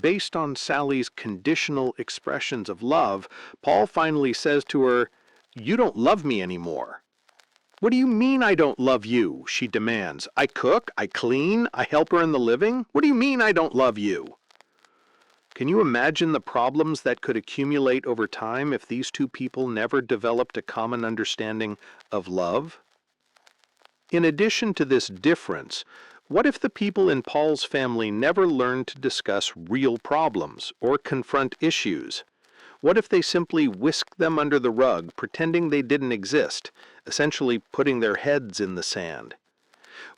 based on Sally's conditional expressions of love, Paul finally says to her, "You don't love me anymore." "What do you mean I don't love you?" she demands. "I cook, I clean, I help her in the living. What do you mean I don't love you?" Can you imagine the problems that could accumulate over time if these two people never developed a common understanding of love? In addition to this difference, what if the people in Paul's family never learned to discuss real problems or confront issues? What if they simply whisked them under the rug, pretending they didn't exist, essentially putting their heads in the sand?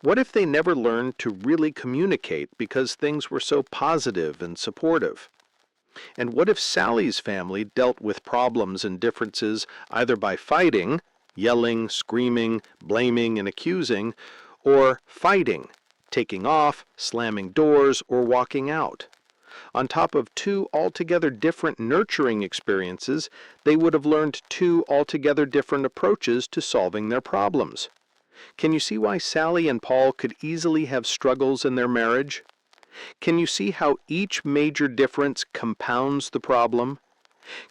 What if they never learned to really communicate because things were so positive and supportive? And what if Sally's family dealt with problems and differences either by fighting, yelling, screaming, blaming, and accusing, or fighting, taking off, slamming doors, or walking out? On top of two altogether different nurturing experiences, they would have learned two altogether different approaches to solving their problems. Can you see why Sally and Paul could easily have struggles in their marriage? Can you see how each major difference compounds the problem?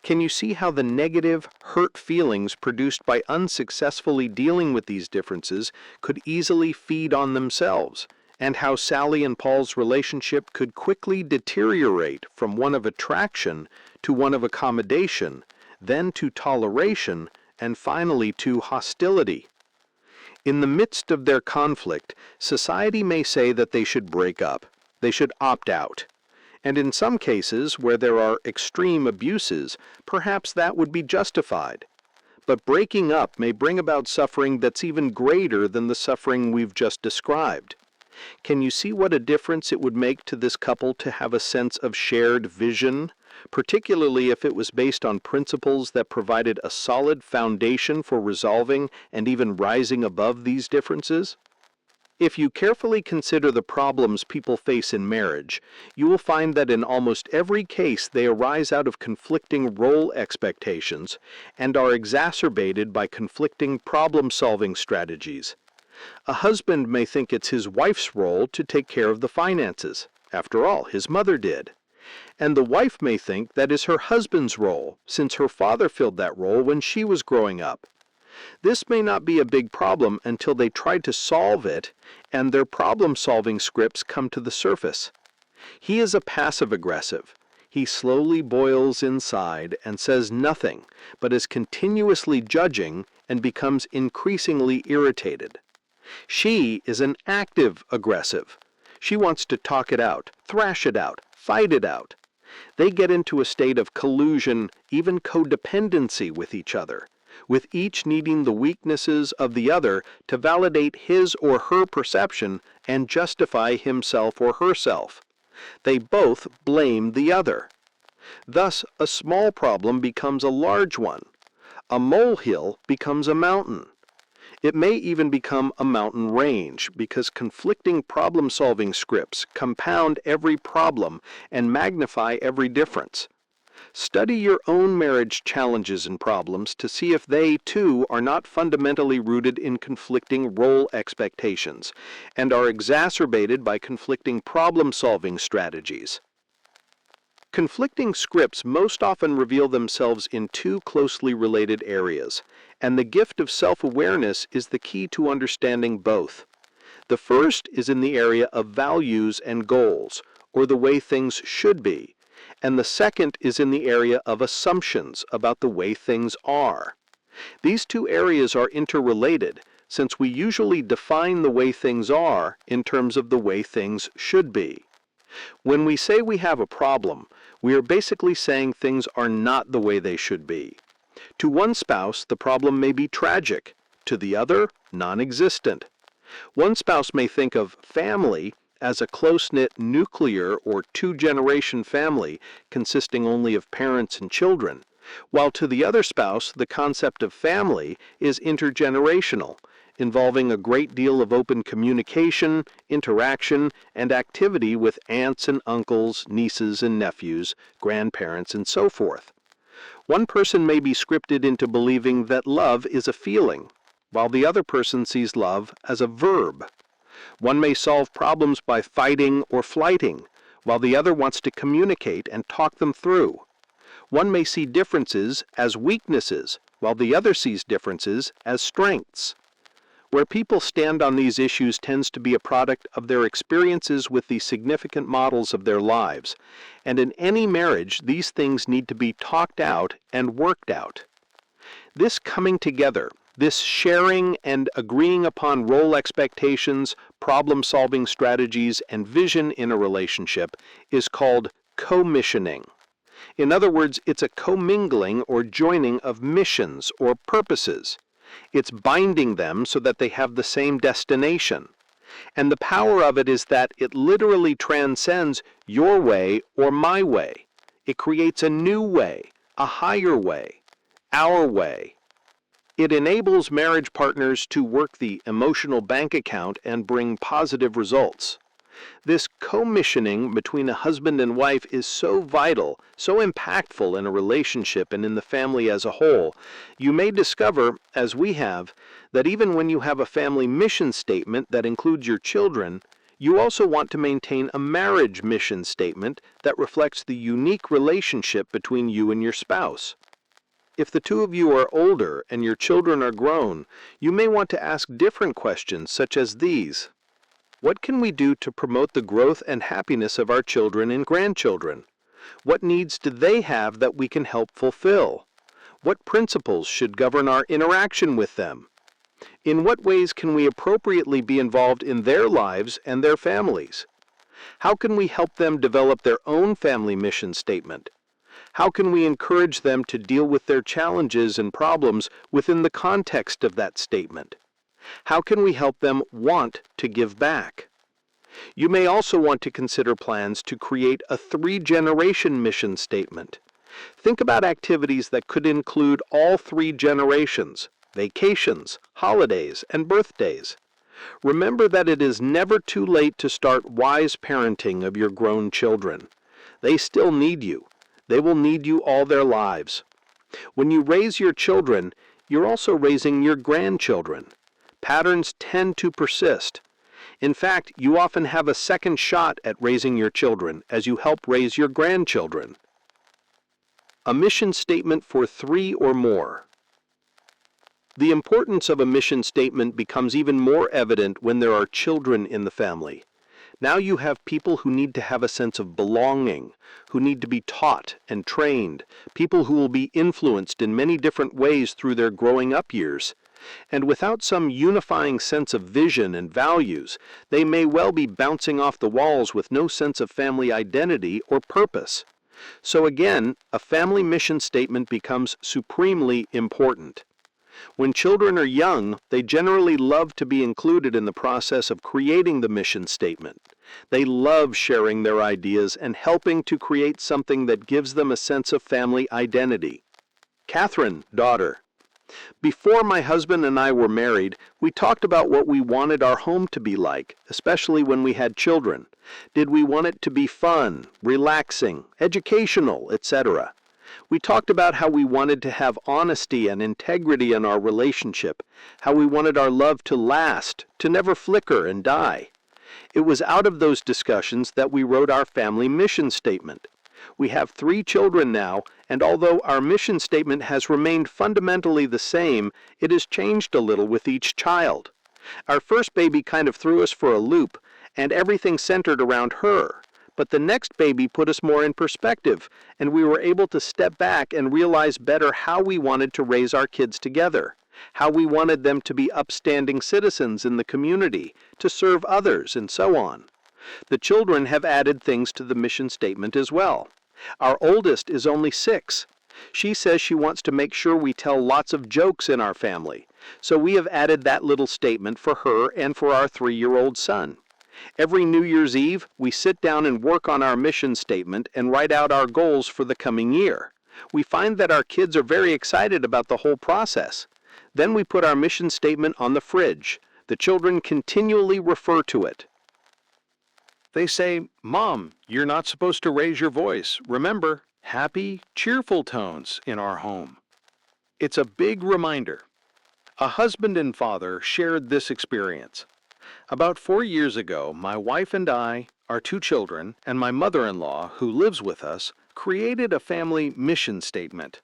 Can you see how the negative, hurt feelings produced by unsuccessfully dealing with these differences could easily feed on themselves, and how Sally and Paul's relationship could quickly deteriorate from one of attraction to one of accommodation, then to toleration, and finally to hostility? In the midst of their conflict, society may say that they should break up, they should opt out. And in some cases, where there are extreme abuses, perhaps that would be justified. But breaking up may bring about suffering that's even greater than the suffering we've just described. Can you see what a difference it would make to this couple to have a sense of shared vision, particularly if it was based on principles that provided a solid foundation for resolving and even rising above these differences? If you carefully consider the problems people face in marriage, you will find that in almost every case they arise out of conflicting role expectations and are exacerbated by conflicting problem-solving strategies. A husband may think it's his wife's role to take care of the finances. After all, his mother did. And the wife may think that is her husband's role, since her father filled that role when she was growing up. This may not be a big problem until they try to solve it, and their problem-solving scripts come to the surface. He is a passive-aggressive. He slowly boils inside and says nothing, but is continuously judging and becomes increasingly irritated. She is an active-aggressive. She wants to talk it out, thrash it out, fight it out. They get into a state of collusion, even codependency with each other, with each needing the weaknesses of the other to validate his or her perception and justify himself or herself. They both blame the other. Thus, a small problem becomes a large one. A molehill becomes a mountain. It may even become a mountain range because conflicting problem-solving scripts compound every problem and magnify every difference. Study your own marriage challenges and problems to see if they, too, are not fundamentally rooted in conflicting role expectations and are exacerbated by conflicting problem-solving strategies. Conflicting scripts most often reveal themselves in two closely related areas, and the gift of self-awareness is the key to understanding both. The first is in the area of values and goals, or the way things should be, and the second is in the area of assumptions about the way things are. These two areas are interrelated, since we usually define the way things are in terms of the way things should be. When we say we have a problem, we are basically saying things are not the way they should be. To one spouse, the problem may be tragic. To the other, non-existent. One spouse may think of family as a close-knit nuclear or two-generation family consisting only of parents and children, while to the other spouse, the concept of family is intergenerational, involving a great deal of open communication, interaction, and activity with aunts and uncles, nieces and nephews, grandparents, and so forth. One person may be scripted into believing that love is a feeling, while the other person sees love as a verb. One may solve problems by fighting or flighting, while the other wants to communicate and talk them through. One may see differences as weaknesses, while the other sees differences as strengths. Where people stand on these issues tends to be a product of their experiences with the significant models of their lives, and in any marriage these things need to be talked out and worked out. This coming together, this sharing and agreeing upon role expectations, problem-solving strategies, and vision in a relationship is called commissioning. In other words, it's a commingling or joining of missions or purposes. It's binding them so that they have the same destination. And the power of it is that it literally transcends your way or my way. It creates a new way, a higher way, our way. It enables marriage partners to work the emotional bank account and bring positive results. This commissioning between a husband and wife is so vital, so impactful in a relationship and in the family as a whole. You may discover, as we have, that even when you have a family mission statement that includes your children, you also want to maintain a marriage mission statement that reflects the unique relationship between you and your spouse. If the two of you are older and your children are grown, you may want to ask different questions such as these. What can we do to promote the growth and happiness of our children and grandchildren? What needs do they have that we can help fulfill? What principles should govern our interaction with them? In what ways can we appropriately be involved in their lives and their families? How can we help them develop their own family mission statement? How can we encourage them to deal with their challenges and problems within the context of that statement? How can we help them want to give back? You may also want to consider plans to create a 3-generation mission statement. Think about activities that could include all 3 generations: vacations, holidays, and birthdays. Remember that it is never too late to start wise parenting of your grown children. They still need you. They will need you all their lives. When you raise your children, you're also raising your grandchildren. Patterns tend to persist. In fact, you often have a second shot at raising your children as you help raise your grandchildren. A mission statement for 3 or more. The importance of a mission statement becomes even more evident when there are children in the family. Now you have people who need to have a sense of belonging, who need to be taught and trained, people who will be influenced in many different ways through their growing up years. And without some unifying sense of vision and values, they may well be bouncing off the walls with no sense of family identity or purpose. So again, a family mission statement becomes supremely important. When children are young, they generally love to be included in the process of creating the mission statement. They love sharing their ideas and helping to create something that gives them a sense of family identity. Catherine, daughter. Before my husband and I were married, we talked about what we wanted our home to be like, especially when we had children. Did we want it to be fun, relaxing, educational, etc.? We talked about how we wanted to have honesty and integrity in our relationship, how we wanted our love to last, to never flicker and die. It was out of those discussions that we wrote our family mission statement. We have 3 children now, and although our mission statement has remained fundamentally the same, it has changed a little with each child. Our first baby kind of threw us for a loop, and everything centered around her. But the next baby put us more in perspective, and we were able to step back and realize better how we wanted to raise our kids together, how we wanted them to be upstanding citizens in the community, to serve others, and so on. The children have added things to the mission statement as well. Our oldest is only 6. She says she wants to make sure we tell lots of jokes in our family, so we have added that little statement for her and for our 3-year-old son. Every New Year's Eve, we sit down and work on our mission statement and write out our goals for the coming year. We find that our kids are very excited about the whole process. Then we put our mission statement on the fridge. The children continually refer to it. They say, "Mom, you're not supposed to raise your voice. Remember, happy, cheerful tones in our home." It's a big reminder. A husband and father shared this experience. About 4 years ago, my wife and I, our 2 children, and my mother-in-law, who lives with us, created a family mission statement.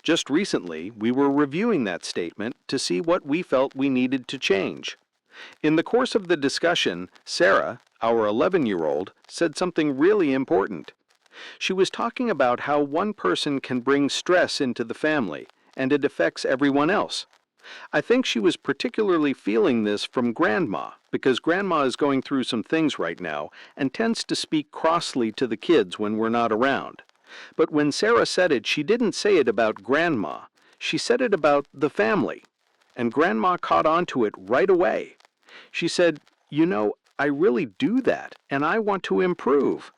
Just recently, we were reviewing that statement to see what we felt we needed to change. In the course of the discussion, Sarah, our 11-year-old, said something really important. She was talking about how one person can bring stress into the family, and it affects everyone else. I think she was particularly feeling this from Grandma, because Grandma is going through some things right now and tends to speak crossly to the kids when we're not around. But when Sarah said it, she didn't say it about Grandma. She said it about the family. And Grandma caught on to it right away. She said, "You know, I really do that, and I want to improve."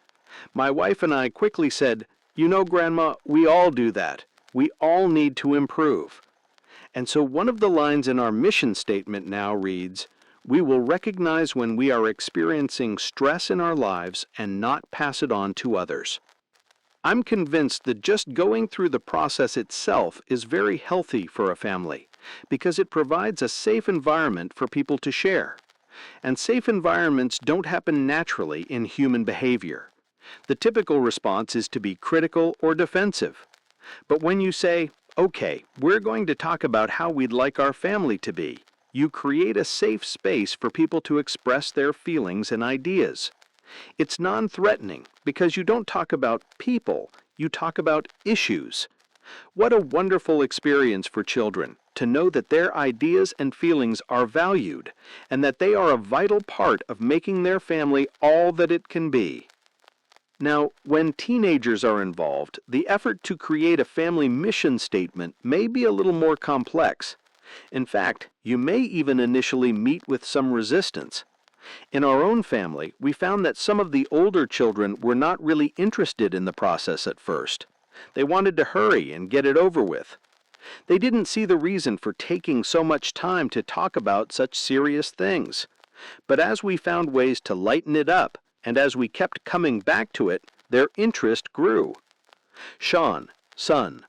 My wife and I quickly said, "You know, Grandma, we all do that. We all need to improve." And so one of the lines in our mission statement now reads, "We will recognize when we are experiencing stress in our lives and not pass it on to others." I'm convinced that just going through the process itself is very healthy for a family, because it provides a safe environment for people to share. And safe environments don't happen naturally in human behavior. The typical response is to be critical or defensive. But when you say, "Okay, we're going to talk about how we'd like our family to be," you create a safe space for people to express their feelings and ideas. It's non-threatening because you don't talk about people, you talk about issues. What a wonderful experience for children to know that their ideas and feelings are valued and that they are a vital part of making their family all that it can be. Now, when teenagers are involved, the effort to create a family mission statement may be a little more complex. In fact, you may even initially meet with some resistance. In our own family, we found that some of the older children were not really interested in the process at first. They wanted to hurry and get it over with. They didn't see the reason for taking so much time to talk about such serious things. But as we found ways to lighten it up, and as we kept coming back to it, their interest grew. Sean, son.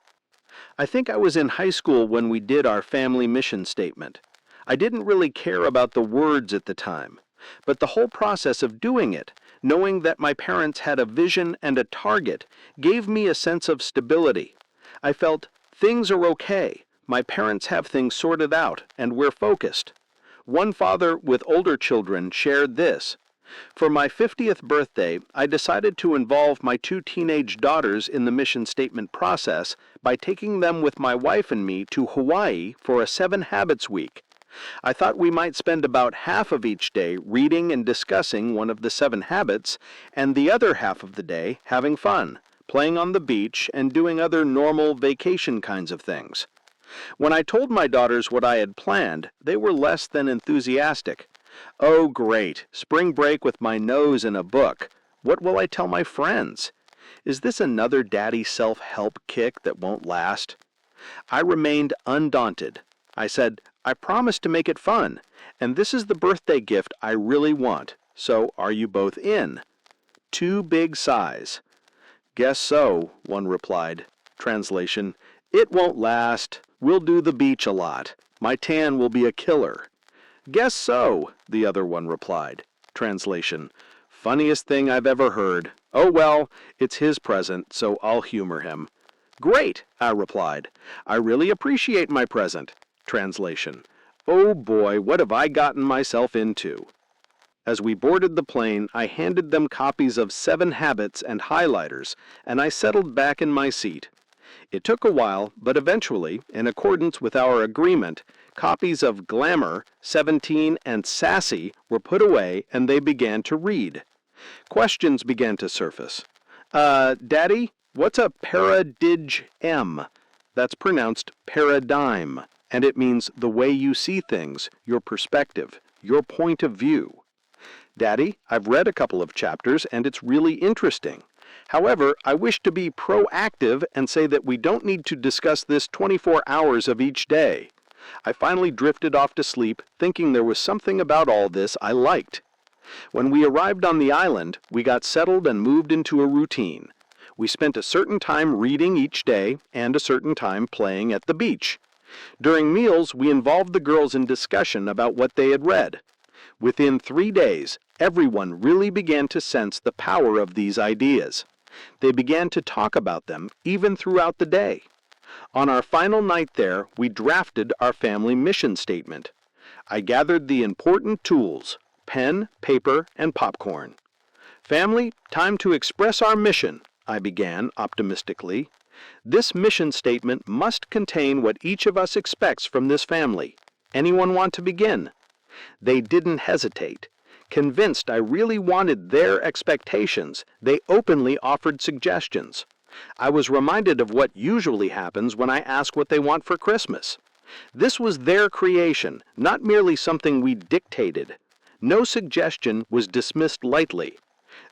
I think I was in high school when we did our family mission statement. I didn't really care about the words at the time, but the whole process of doing it, knowing that my parents had a vision and a target, gave me a sense of stability. I felt, things are okay. My parents have things sorted out, and we're focused. One father with older children shared this. For my 50th birthday, I decided to involve my 2 teenage daughters in the mission statement process by taking them with my wife and me to Hawaii for a 7 Habits week. I thought we might spend about half of each day reading and discussing one of the 7 habits, and the other half of the day having fun, playing on the beach, and doing other normal vacation kinds of things. When I told my daughters what I had planned, they were less than enthusiastic. "Oh, great, spring break with my nose in a book. What will I tell my friends? Is this another daddy self-help kick that won't last?" I remained undaunted. I said, "I promise to make it fun, and this is the birthday gift I really want, so are you both in?" 2 big sighs. "Guess so," one replied. Translation, "It won't last. We'll do the beach a lot. My tan will be a killer." "Guess so," the other one replied. Translation, "Funniest thing I've ever heard. Oh well, it's his present, so I'll humor him." "Great," I replied. "I really appreciate my present." Translation, "Oh boy, what have I gotten myself into?" As we boarded the plane, I handed them copies of 7 Habits and highlighters, and I settled back in my seat. It took a while, but eventually, in accordance with our agreement, copies of Glamour, 17, and Sassy were put away and they began to read. Questions began to surface. Daddy, what's a paradigm? That's pronounced paradigm, and it means the way you see things, your perspective, your point of view. Daddy, I've read a couple of chapters and it's really interesting. However, I wish to be proactive and say that we don't need to discuss this 24 hours of each day. I finally drifted off to sleep, thinking there was something about all this I liked. When we arrived on the island, we got settled and moved into a routine. We spent a certain time reading each day and a certain time playing at the beach. During meals, we involved the girls in discussion about what they had read. Within 3 days, everyone really began to sense the power of these ideas. They began to talk about them even throughout the day. On our final night there, we drafted our family mission statement. I gathered the important tools: pen, paper, and popcorn. "Family, time to express our mission," I began optimistically. "This mission statement must contain what each of us expects from this family. Anyone want to begin?" They didn't hesitate. Convinced I really wanted their expectations, they openly offered suggestions. I was reminded of what usually happens when I ask what they want for Christmas. This was their creation, not merely something we dictated. No suggestion was dismissed lightly.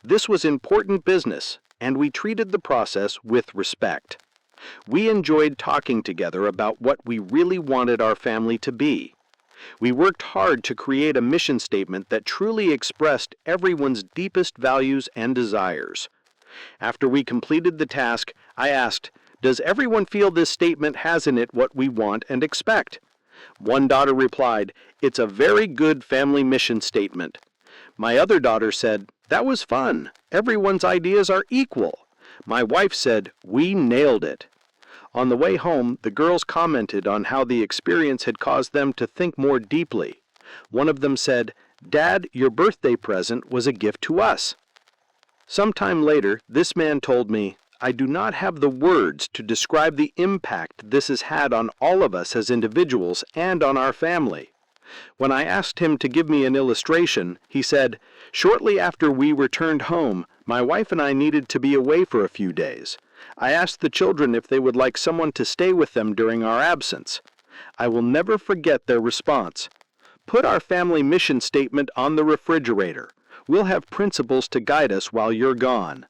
This was important business, and we treated the process with respect. We enjoyed talking together about what we really wanted our family to be. We worked hard to create a mission statement that truly expressed everyone's deepest values and desires. After we completed the task, I asked, "Does everyone feel this statement has in it what we want and expect?" One daughter replied, "It's a very good family mission statement." My other daughter said, "That was fun. Everyone's ideas are equal." My wife said, "We nailed it." On the way home, the girls commented on how the experience had caused them to think more deeply. One of them said, "Dad, your birthday present was a gift to us." Sometime later, this man told me, "I do not have the words to describe the impact this has had on all of us as individuals and on our family." When I asked him to give me an illustration, he said, "Shortly after we returned home, my wife and I needed to be away for a few days. I asked the children if they would like someone to stay with them during our absence. I will never forget their response. 'Put our family mission statement on the refrigerator. We'll have principles to guide us while you're gone.'"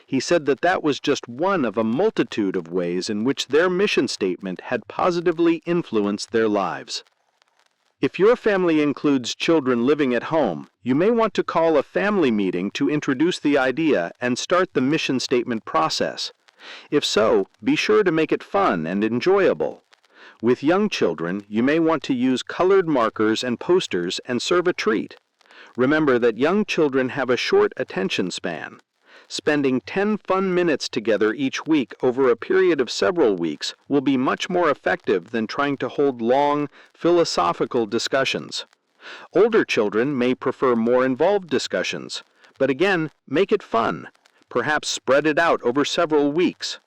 He said that was just one of a multitude of ways in which their mission statement had positively influenced their lives. If your family includes children living at home, you may want to call a family meeting to introduce the idea and start the mission statement process. If so, be sure to make it fun and enjoyable. With young children, you may want to use colored markers and posters and serve a treat. Remember that young children have a short attention span. Spending 10 fun minutes together each week over a period of several weeks will be much more effective than trying to hold long, philosophical discussions. Older children may prefer more involved discussions, but again, make it fun. Perhaps spread it out over several weeks.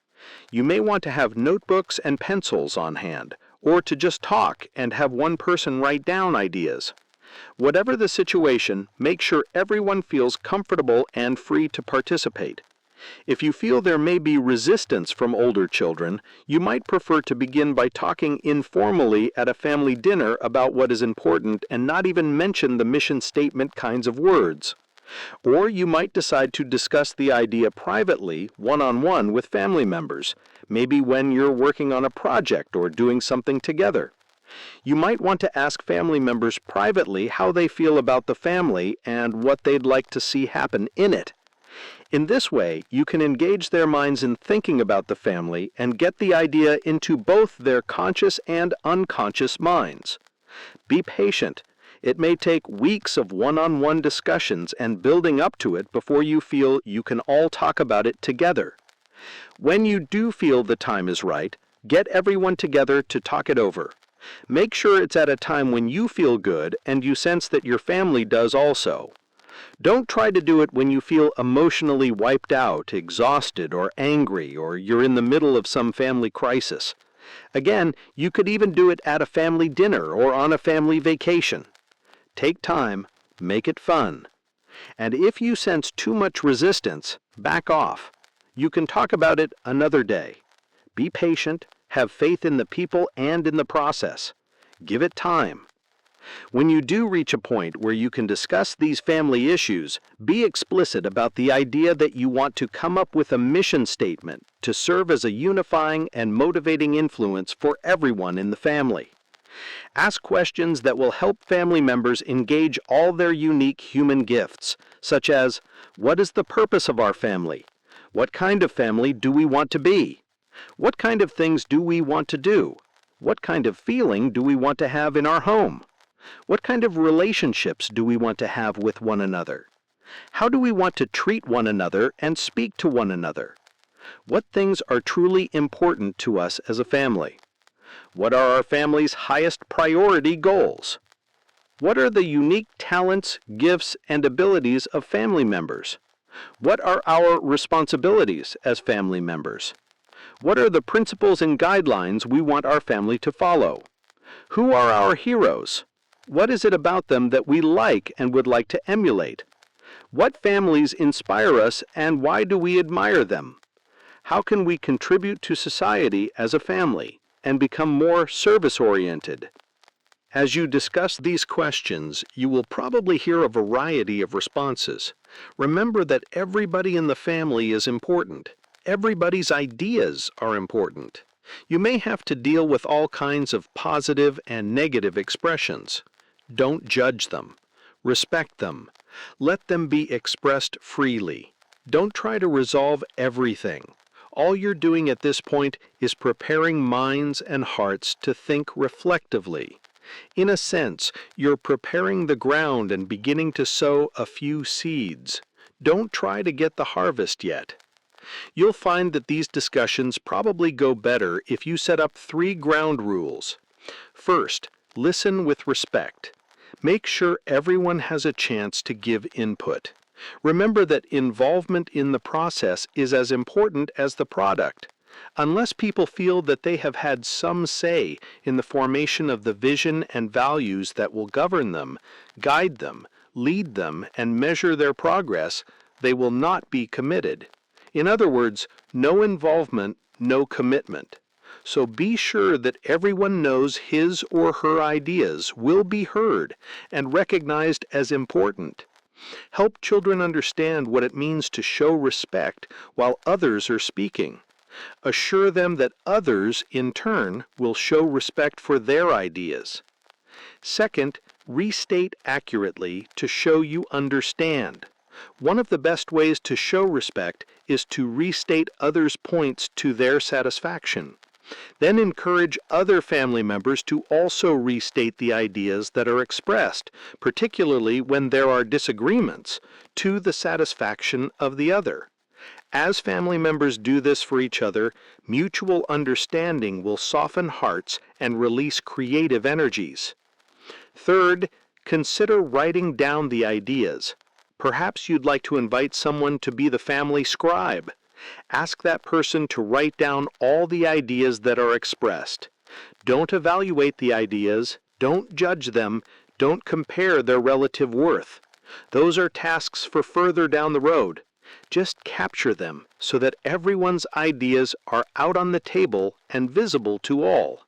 You may want to have notebooks and pencils on hand, or to just talk and have one person write down ideas. Whatever the situation, make sure everyone feels comfortable and free to participate. If you feel there may be resistance from older children, you might prefer to begin by talking informally at a family dinner about what is important and not even mention the mission statement kinds of words. Or you might decide to discuss the idea privately, one-on-one with family members, maybe when you're working on a project or doing something together. You might want to ask family members privately how they feel about the family and what they'd like to see happen in it. In this way, you can engage their minds in thinking about the family and get the idea into both their conscious and unconscious minds. Be patient. It may take weeks of one-on-one discussions and building up to it before you feel you can all talk about it together. When you do feel the time is right, get everyone together to talk it over. Make sure it's at a time when you feel good and you sense that your family does also. Don't try to do it when you feel emotionally wiped out, exhausted, or angry, or you're in the middle of some family crisis. Again, you could even do it at a family dinner or on a family vacation. Take time, make it fun. And if you sense too much resistance, back off. You can talk about it another day. Be patient, have faith in the people and in the process. Give it time. When you do reach a point where you can discuss these family issues, be explicit about the idea that you want to come up with a mission statement to serve as a unifying and motivating influence for everyone in the family. Ask questions that will help family members engage all their unique human gifts, such as, what is the purpose of our family? What kind of family do we want to be? What kind of things do we want to do? What kind of feeling do we want to have in our home? What kind of relationships do we want to have with one another? How do we want to treat one another and speak to one another? What things are truly important to us as a family? What are our family's highest priority goals? What are the unique talents, gifts, and abilities of family members? What are our responsibilities as family members? What are the principles and guidelines we want our family to follow? Who are our heroes? What is it about them that we like and would like to emulate? What families inspire us and why do we admire them? How can we contribute to society as a family and become more service-oriented? As you discuss these questions, you will probably hear a variety of responses. Remember that everybody in the family is important. Everybody's ideas are important. You may have to deal with all kinds of positive and negative expressions. Don't judge them. Respect them. Let them be expressed freely. Don't try to resolve everything. All you're doing at this point is preparing minds and hearts to think reflectively. In a sense, you're preparing the ground and beginning to sow a few seeds. Don't try to get the harvest yet. You'll find that these discussions probably go better if you set up 3 ground rules. First, listen with respect. Make sure everyone has a chance to give input. Remember that involvement in the process is as important as the product. Unless people feel that they have had some say in the formation of the vision and values that will govern them, guide them, lead them, and measure their progress, they will not be committed. In other words, no involvement, no commitment. So be sure that everyone knows his or her ideas will be heard and recognized as important. Help children understand what it means to show respect while others are speaking. Assure them that others, in turn, will show respect for their ideas. Second, restate accurately to show you understand. One of the best ways to show respect is to restate others' points to their satisfaction. Then encourage other family members to also restate the ideas that are expressed, particularly when there are disagreements, to the satisfaction of the other. As family members do this for each other, mutual understanding will soften hearts and release creative energies. Third, consider writing down the ideas. Perhaps you'd like to invite someone to be the family scribe. Ask that person to write down all the ideas that are expressed. Don't evaluate the ideas, don't judge them, don't compare their relative worth. Those are tasks for further down the road. Just capture them so that everyone's ideas are out on the table and visible to all.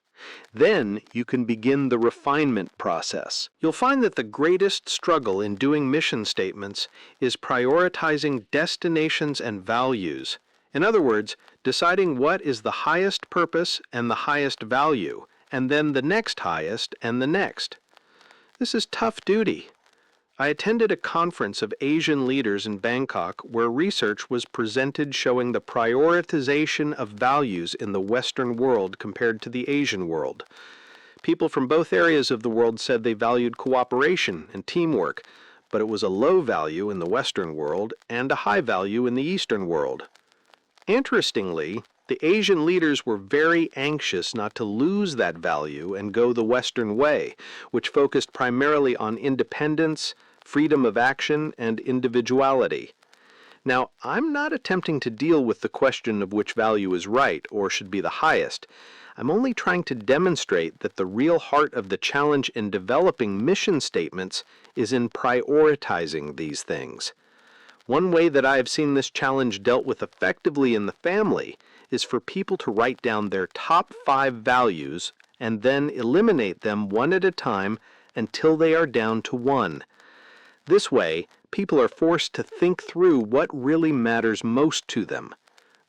Then you can begin the refinement process. You'll find that the greatest struggle in doing mission statements is prioritizing destinations and values. In other words, deciding what is the highest purpose and the highest value, and then the next highest and the next. This is tough duty. I attended a conference of Asian leaders in Bangkok where research was presented showing the prioritization of values in the Western world compared to the Asian world. People from both areas of the world said they valued cooperation and teamwork, but it was a low value in the Western world and a high value in the Eastern world. Interestingly, the Asian leaders were very anxious not to lose that value and go the Western way, which focused primarily on independence, freedom of action, and individuality. Now, I'm not attempting to deal with the question of which value is right or should be the highest. I'm only trying to demonstrate that the real heart of the challenge in developing mission statements is in prioritizing these things. One way that I have seen this challenge dealt with effectively in the family is for people to write down their top 5 values and then eliminate them one at a time until they are down to 1. This way, people are forced to think through what really matters most to them.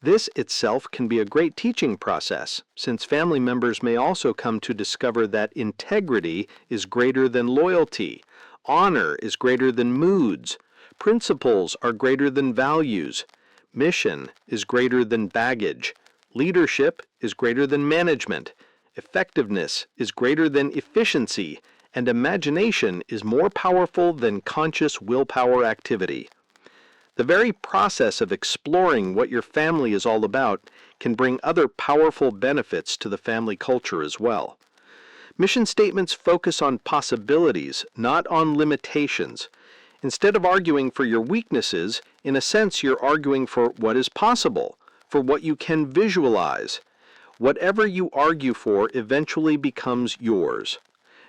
This itself can be a great teaching process, since family members may also come to discover that integrity is greater than loyalty, honor is greater than moods, principles are greater than values, mission is greater than baggage, leadership is greater than management, effectiveness is greater than efficiency, and imagination is more powerful than conscious willpower activity. The very process of exploring what your family is all about can bring other powerful benefits to the family culture as well. Mission statements focus on possibilities, not on limitations. Instead of arguing for your weaknesses, in a sense you're arguing for what is possible, for what you can visualize. Whatever you argue for eventually becomes yours.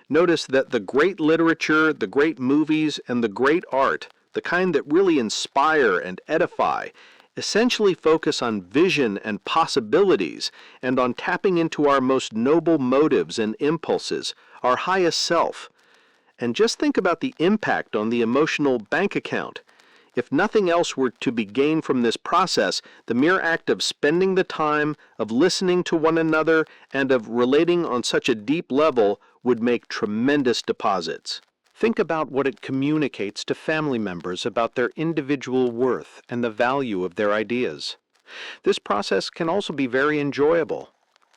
Notice that the great literature, the great movies, and the great art, the kind that really inspire and edify, essentially focus on vision and possibilities and on tapping into our most noble motives and impulses, our highest self. And just think about the impact on the emotional bank account. If nothing else were to be gained from this process, the mere act of spending the time, of listening to one another, and of relating on such a deep level would make tremendous deposits. Think about what it communicates to family members about their individual worth and the value of their ideas. This process can also be very enjoyable.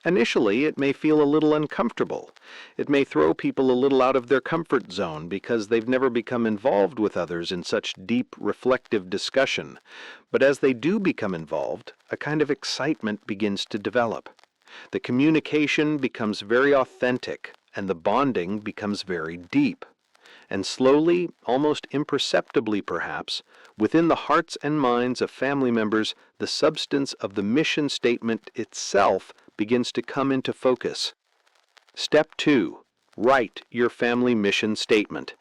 Initially, it may feel a little uncomfortable. It may throw people a little out of their comfort zone because they've never become involved with others in such deep, reflective discussion. But as they do become involved, a kind of excitement begins to develop. The communication becomes very authentic, and the bonding becomes very deep. And slowly, almost imperceptibly perhaps, within the hearts and minds of family members, the substance of the mission statement itself begins to come into focus. Step 2. Write your family mission statement.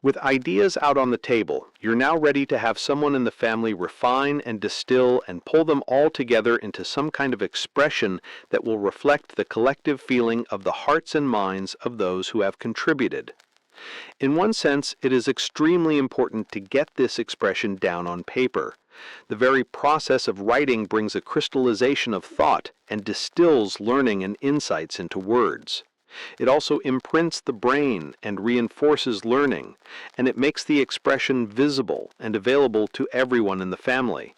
With ideas out on the table, you're now ready to have someone in the family refine and distill and pull them all together into some kind of expression that will reflect the collective feeling of the hearts and minds of those who have contributed. In one sense, it is extremely important to get this expression down on paper. The very process of writing brings a crystallization of thought and distills learning and insights into words. It also imprints the brain and reinforces learning, and it makes the expression visible and available to everyone in the family.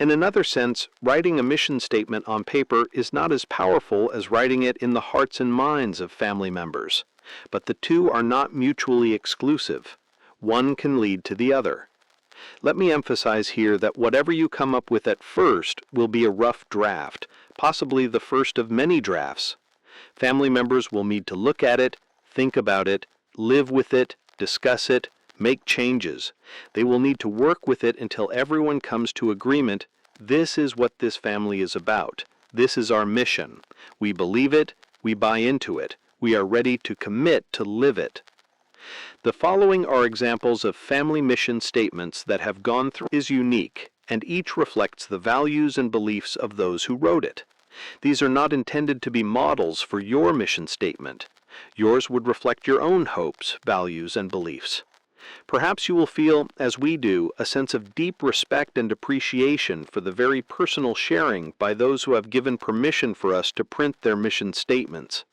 In another sense, writing a mission statement on paper is not as powerful as writing it in the hearts and minds of family members. But the two are not mutually exclusive. One can lead to the other. Let me emphasize here that whatever you come up with at first will be a rough draft, possibly the first of many drafts. Family members will need to look at it, think about it, live with it, discuss it, make changes. They will need to work with it until everyone comes to agreement. This is what this family is about. This is our mission. We believe it. We buy into it. We are ready to commit to live it. The following are examples of family mission statements that have gone through is unique, and each reflects the values and beliefs of those who wrote it. These are not intended to be models for your mission statement. Yours would reflect your own hopes, values, and beliefs. Perhaps you will feel, as we do, a sense of deep respect and appreciation for the very personal sharing by those who have given permission for us to print their mission statements.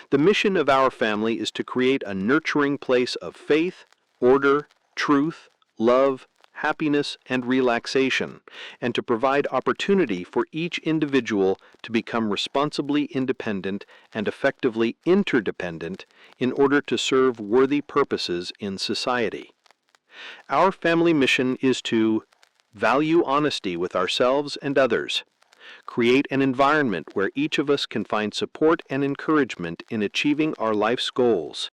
The mission of our family is to create a nurturing place of faith, order, truth, love, happiness, and relaxation, and to provide opportunity for each individual to become responsibly independent and effectively interdependent in order to serve worthy purposes in society. Our family mission is to value honesty with ourselves and others, create an environment where each of us can find support and encouragement in achieving our life's goals,